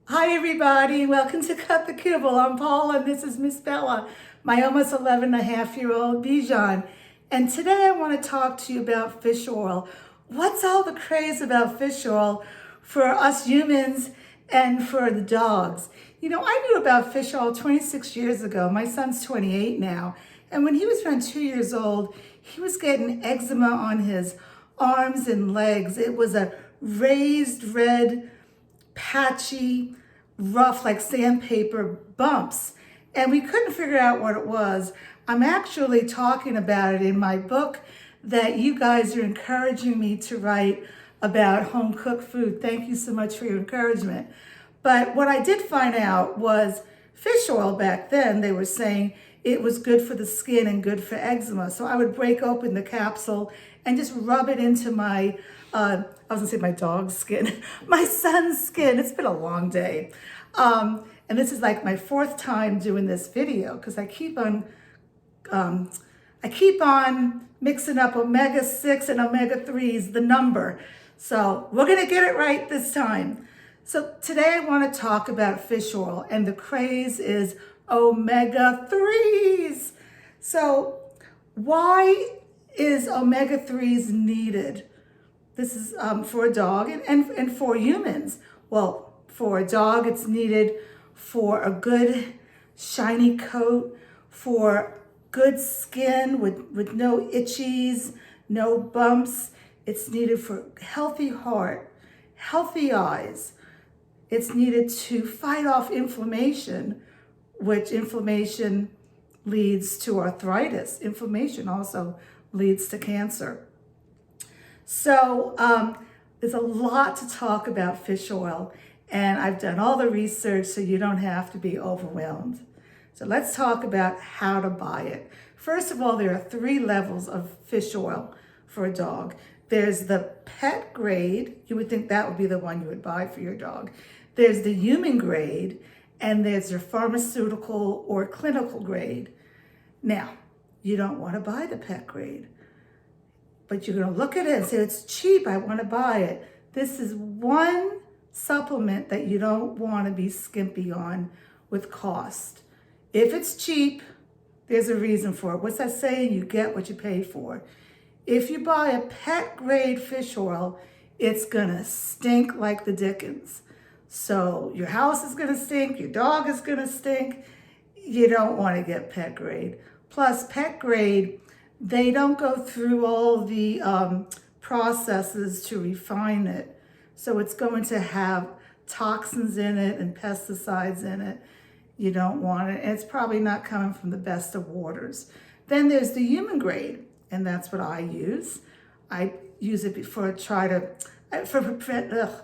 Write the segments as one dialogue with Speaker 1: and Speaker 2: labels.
Speaker 1: Hi everybody, welcome to Cut the Kibble. I'm Paul and this is Miss Bella, my almost 11-and-a-half-year-old Bichon. And today I want to talk to you about fish oil. What's all the craze about fish oil for us humans and for the dogs? You know, I knew about fish oil 26 years ago. My son's 28 now. And when he was around 2 years old, he was getting eczema on his arms and legs. It was a raised red, patchy, rough, like sandpaper bumps. And we couldn't figure out what it was. I'm actually talking about it in my book that you guys are encouraging me to write about home cooked food. Thank you so much for your encouragement. But what I did find out was fish oil back then, they were saying it was good for the skin and good for eczema. So I would break open the capsule and just rub it into my, I was gonna say my dog's skin, my son's skin. It's been a long day. And this is like my fourth time doing this video because I keep on mixing up omega-6 and omega-3s, the number. So we're gonna get it right this time. So today I want to talk about fish oil, and the craze is omega-3s. So why is omega-3s needed? This is for a dog and for humans. Well, for a dog, it's needed for a good shiny coat, for good skin with no itchies, no bumps. It's needed for healthy heart, healthy eyes. It's needed to fight off inflammation, which inflammation leads to arthritis. Inflammation also leads to cancer. So there's a lot to talk about fish oil, and I've done all the research so you don't have to be overwhelmed. So let's talk about how to buy it. First of all, there are 3 levels of fish oil for a dog. There's the pet grade. You would think that would be the one you would buy for your dog. There's the human grade, and there's the pharmaceutical or clinical grade. Now, you don't want to buy the pet grade, but you're going to look at it and say, it's cheap, I want to buy it. This is one supplement that you don't want to be skimpy on with cost. If it's cheap, there's a reason for it. What's that saying? You get what you pay for. If you buy a pet grade fish oil, it's going to stink like the dickens. So your house is going to stink, your dog is going to stink. You don't want to get pet grade. Plus, pet grade, they don't go through all the processes to refine it. So it's going to have toxins in it and pesticides in it. You don't want it. And it's probably not coming from the best of waters. Then there's the human grade, and that's what I use. I use it for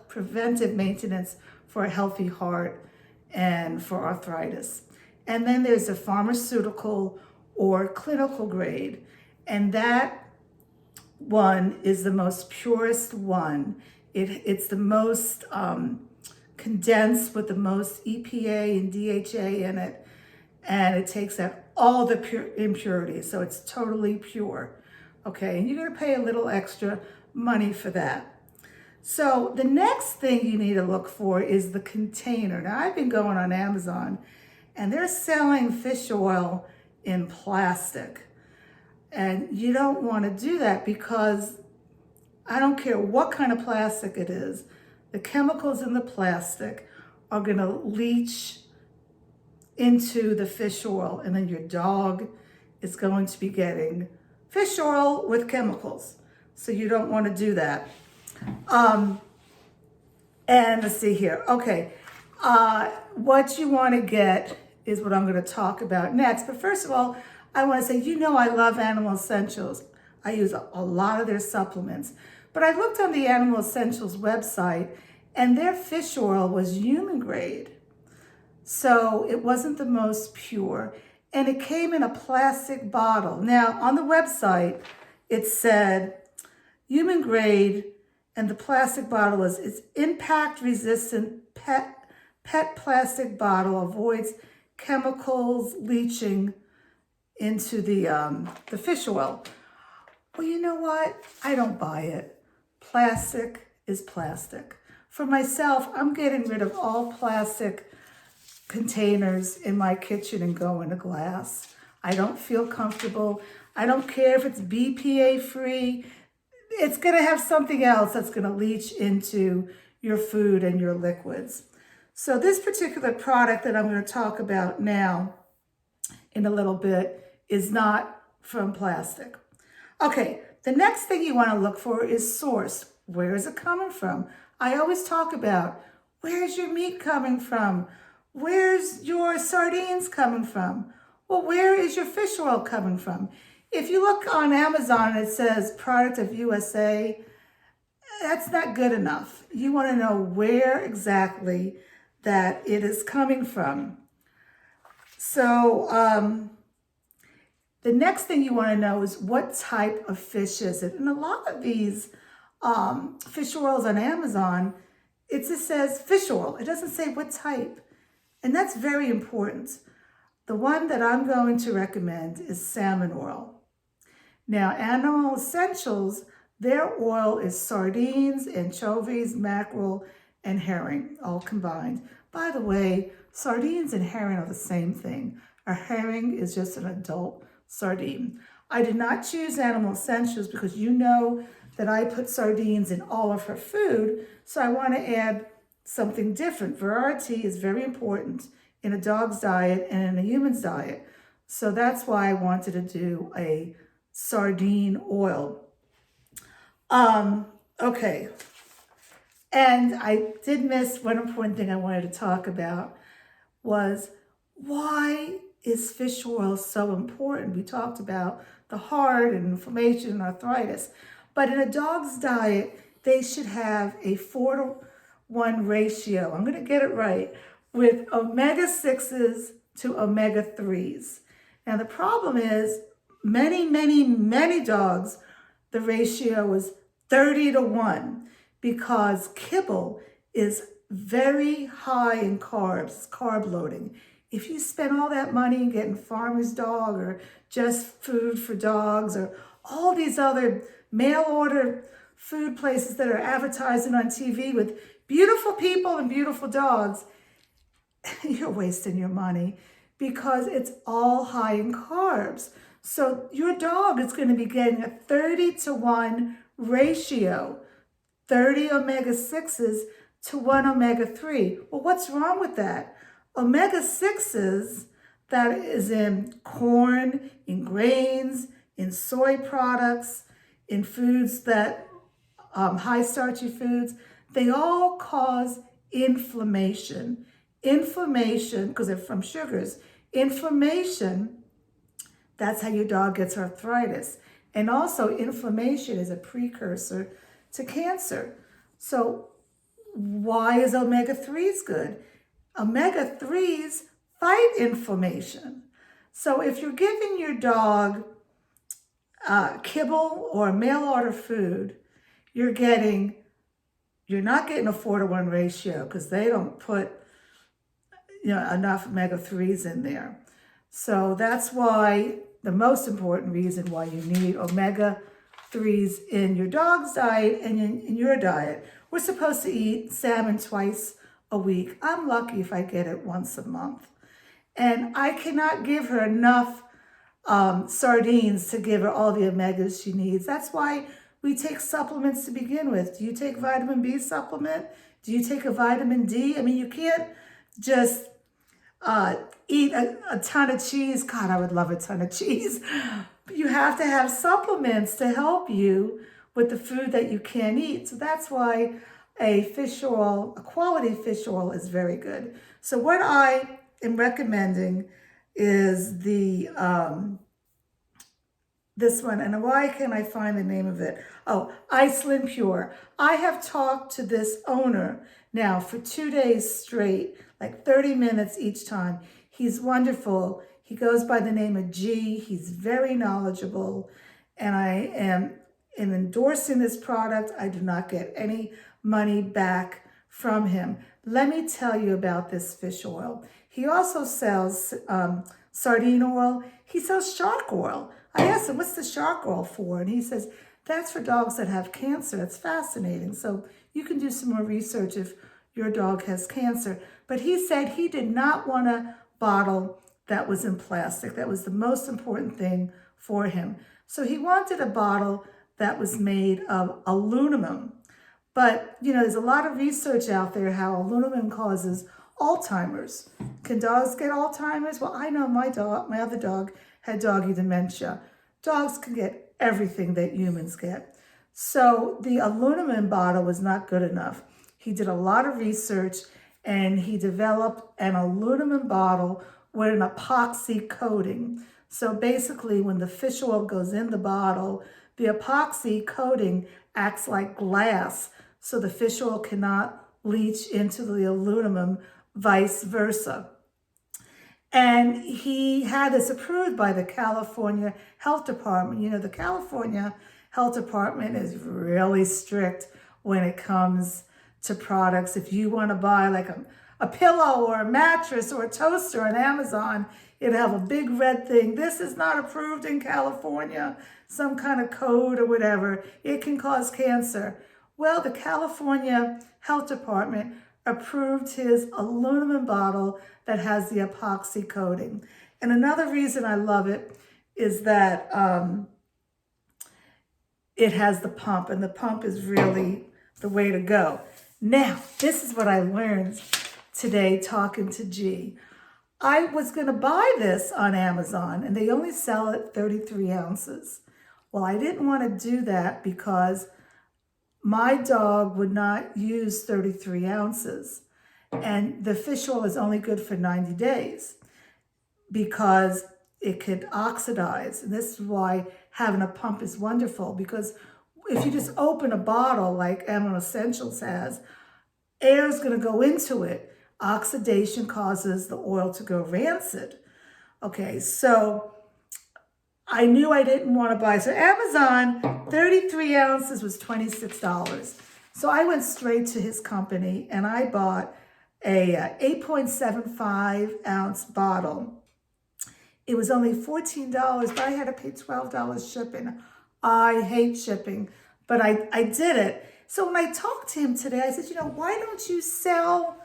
Speaker 1: preventive maintenance for a healthy heart and for arthritis. And then there's a pharmaceutical or clinical grade. And that one is the most purest one. It's the most condensed with the most EPA and DHA in it. And it takes out all the impurities. So it's totally pure. Okay, and you're gonna pay a little extra money for that. So the next thing you need to look for is the container. Now I've been going on Amazon and they're selling fish oil in plastic. And you don't want to do that because I don't care what kind of plastic it is, the chemicals in the plastic are going to leach into the fish oil, and then your dog is going to be getting fish oil with chemicals. So you don't want to do that. And let's see here. Okay. What you want to get is what I'm going to talk about next. But first of all, I want to say, you know, I love Animal Essentials. I use a lot of their supplements. But I looked on the Animal Essentials website, and their fish oil was human grade. So it wasn't the most pure. And it came in a plastic bottle. Now, on the website, it said human grade, and the plastic bottle was, it's impact-resistant pet plastic bottle, avoids chemicals leaching into the fish oil. Well, you know what? I don't buy it. Plastic is plastic. For myself, I'm getting rid of all plastic containers in my kitchen and going to glass. I don't feel comfortable. I don't care if it's BPA free. It's going to have something else that's going to leach into your food and your liquids. So this particular product that I'm going to talk about now in a little bit is not from plastic. Okay, the next thing you want to look for is source. Where is it coming from? I always talk about, where's your meat coming from? Where's your sardines coming from? Well, where is your fish oil coming from? If you look on Amazon, it says product of USA. That's not good enough. You want to know where exactly that it is coming from. So the next thing you want to know is what type of fish is it? And a lot of these fish oils on Amazon, it just says fish oil. It doesn't say what type. And that's very important. The one that I'm going to recommend is salmon oil. Now, Animal Essentials, their oil is sardines, anchovies, mackerel, and herring, all combined. By the way, sardines and herring are the same thing. A herring is just an adult sardine. I did not choose Animal Essentials because you know that I put sardines in all of her food, so I want to add something different. Variety is very important in a dog's diet and in a human's diet. So that's why I wanted to do a sardine oil. Okay. And I did miss one important thing I wanted to talk about was, why is fish oil so important? We talked about the heart and inflammation and arthritis. But in a dog's diet, they should have a 4-to-1 ratio. I'm going to get it right. With omega-6s to omega-3s. Now the problem is many dogs, the ratio is 30-to-1 because kibble is very high in carbs, it's carb loading. If you spend all that money getting Farmer's Dog or Just Food for Dogs or all these other mail order food places that are advertising on TV with beautiful people and beautiful dogs, you're wasting your money because it's all high in carbs. So your dog is going to be getting a 30-to-1 ratio, 30 omega-6s to 1 omega-3. Well, what's wrong with that? Omega-6s, that is in corn, in grains, in soy products, in foods that, high starchy foods, they all cause inflammation. Inflammation, because they're from sugars. Inflammation, that's how your dog gets arthritis. And also inflammation is a precursor to cancer. So why is omega-3s good? Omega-3s fight inflammation. So if you're giving your dog kibble or mail order food, you're not getting a 4-to-1 ratio because they don't put enough omega-3s in there. So that's why the most important reason why you need omega-3s in your dog's diet and in your diet. We're supposed to eat salmon twice a week. I'm lucky if I get it once a month. And I cannot give her enough sardines to give her all the omegas she needs. That's why we take supplements to begin with. Do you take vitamin B supplement? Do you take a vitamin D? I mean, you can't just eat a ton of cheese. God, I would love a ton of cheese. But you have to have supplements to help you with the food that you can't eat. So that's why a quality fish oil is very good. So what I am recommending is this one. And why can't I find the name of it? Oh, Iceland Pure. I have talked to this owner now for 2 days straight, like 30 minutes each time. He's wonderful. He goes by the name of G. He's very knowledgeable. And I am endorsing this product. I do not get any money back from him. Let me tell you about this fish oil. He also sells sardine oil. He sells shark oil. I asked him, what's the shark oil for? And he says, That's for dogs that have cancer. That's fascinating. So you can do some more research if your dog has cancer. But he said he did not want a bottle that was in plastic. That was the most important thing for him. So he wanted a bottle that was made of aluminum. But, there's a lot of research out there how aluminum causes Alzheimer's. Can dogs get Alzheimer's? Well, I know my other dog had doggy dementia. Dogs can get everything that humans get. So the aluminum bottle was not good enough. He did a lot of research and he developed an aluminum bottle with an epoxy coating. So basically when the fish oil goes in the bottle, the epoxy coating acts like glass, so the fish oil cannot leach into the aluminum, vice versa. And he had this approved by the California Health Department. The California Health Department is really strict when it comes to products. If you want to buy like a pillow or a mattress or a toaster on Amazon, it'll have a big red thing. This is not approved in California, some kind of code or whatever. It can cause cancer. Well, the California Health Department approved his aluminum bottle that has the epoxy coating. And another reason I love it is that it has the pump, and the pump is really the way to go. Now, this is what I learned today talking to G. I was going to buy this on Amazon, and they only sell it 33 ounces. Well, I didn't want to do that because my dog would not use 33 ounces. And the fish oil is only good for 90 days because it could oxidize. And this is why having a pump is wonderful, because if you just open a bottle like Animal Essentials has, air is going to go into it. Oxidation causes the oil to go rancid. Okay, so I knew I didn't want to buy. So Amazon, 33 ounces was $26. So I went straight to his company and I bought a 8.75 ounce bottle. It was only $14, but I had to pay $12 shipping. I hate shipping, but I did it. So when I talked to him today, I said, why don't you sell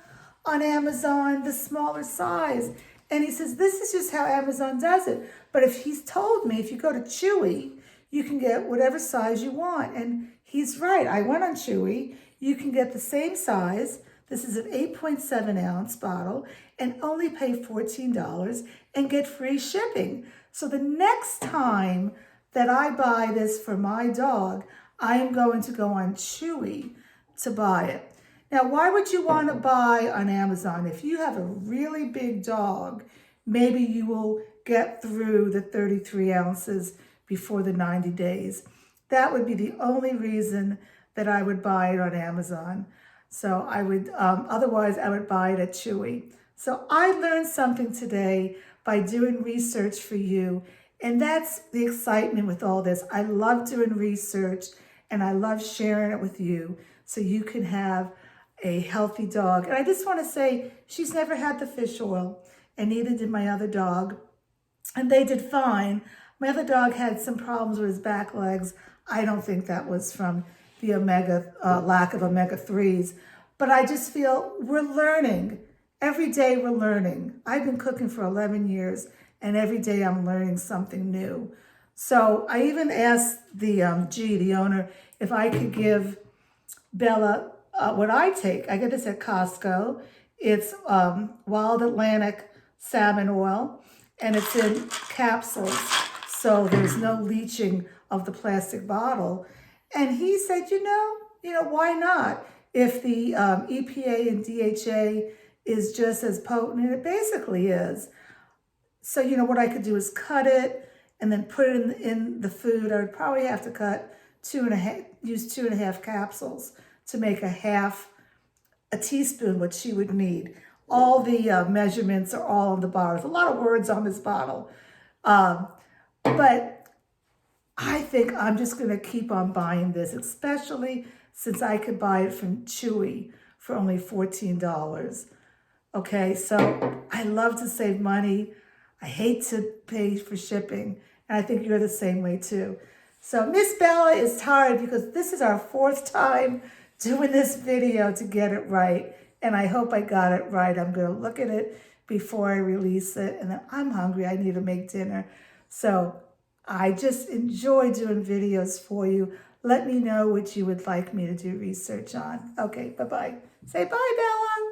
Speaker 1: on Amazon the smaller size? And he says, this is just how Amazon does it. But if he's told me, if you go to Chewy, you can get whatever size you want. And he's right. I went on Chewy. You can get the same size. This is an 8.7 ounce bottle and only pay $14 and get free shipping. So the next time that I buy this for my dog, I am going to go on Chewy to buy it. Now, why would you want to buy on Amazon? If you have a really big dog, maybe you will get through the 33 ounces before the 90 days. That would be the only reason that I would buy it on Amazon. So I would, otherwise I would buy it at Chewy. So I learned something today by doing research for you. And that's the excitement with all this. I love doing research and I love sharing it with you so you can have a healthy dog. And I just want to say, she's never had the fish oil, and neither did my other dog. And they did fine. My other dog had some problems with his back legs. I don't think that was from the lack of omega-3s. But I just feel we're learning. Every day we're learning. I've been cooking for 11 years, and every day I'm learning something new. So I even asked the owner, if I could give Bella what I take. I get this at Costco. It's Wild Atlantic salmon oil, and it's in capsules, so there's no leaching of the plastic bottle. And he said, why not? If the EPA and DHA is just as potent, and it basically is. So, what I could do is cut it and then put it in the food. I would probably have to use 2.5 capsules to make a teaspoon, what she would need. All the measurements are all on the bottle. There's a lot of words on this bottle. But I think I'm just going to keep on buying this, especially since I could buy it from Chewy for only $14. Okay, so I love to save money. I hate to pay for shipping, and I think you're the same way too. So Miss Bella is tired because this is our 4th time doing this video to get it right. And I hope I got it right. I'm going to look at it before I release it. And then I'm hungry. I need to make dinner. So I just enjoy doing videos for you. Let me know what you would like me to do research on. Okay, bye-bye. Say bye, Bella.